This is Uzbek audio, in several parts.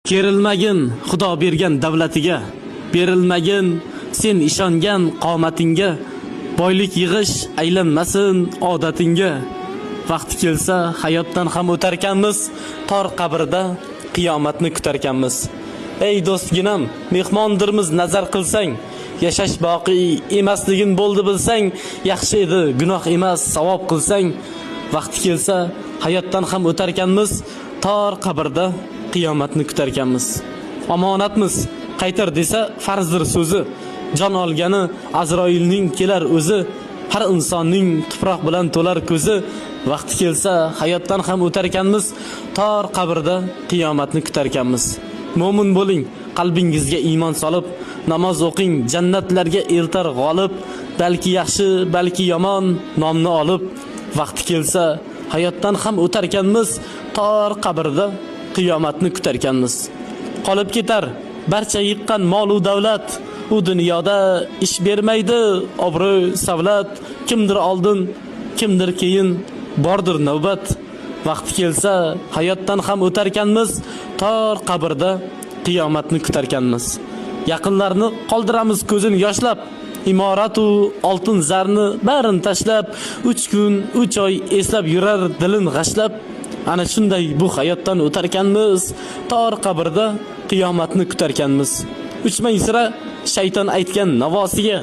Kerilmagin Xudo bergan davlatiga, berilmagin sen ishongan qomatingga, boylik yig'ish aylanmasin odatingga. Vaqti kelsa hayotdan ham o'tarkanmiz, tor qabrda qiyomatni kutarkanmiz. Ey do'stginam, mehmondirmiz nazar qilsang, yashash boqiy emasligin bo'ldi bilsang, yaxshi edi gunoh emas savob qilsang. Vaqti kelsa hayotdan ham o'tarkanmiz, tor qabrda qiyomatni kutarkanmiz. Omonatmiz, qaytar desa farzdir so'zi. Jon olgani Azroilning kelar o'zi. Har insonning tuproq bilan to'lar ko'zi. Vaqti kelsa hayotdan ham o'tarkanmiz, tor qabrda qiyomatni kutarkanmiz. Mo'min bo'ling, qalbingizga iymon solib, namoz o'qing, jannatlarga eltar g'olib. Balki yaxshi, balki yomon nomni olib, vaqti kelsa hayotdan ham o'tarkanmiz, tor qabrda qiyomatni kutarkanmiz. Qolib ketar barcha yiqqan mol u davlat, u dunyoda ish bermaydi obro' savlat. Kimdir oldin, kimdir keyin, bordir navbat. Vaqti kelsa hayotdan ham o'tarkanmiz, tor qabrda qiyomatni kutarkanmiz. Yaqinlarni qoldiramiz ko'zini yoshlab, imoratu oltin zarni barin tashlab, 3 kun 3 oy eslab yurar dilin g'ashlab. Ana shunday bu hayotdan o'tarkanmiz, tor qabrda qiyomatni kutarkanmiz. Uchmang sira shayton aytgan navosiga,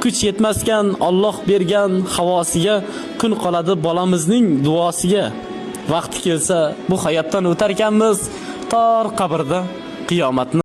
kuch yetmaskan Alloh bergan havosiga, kun qoladi bolamizning duosiga. Vaqti kelsa bu hayotdan o'tarkanmiz, tor qabrda qiyomatni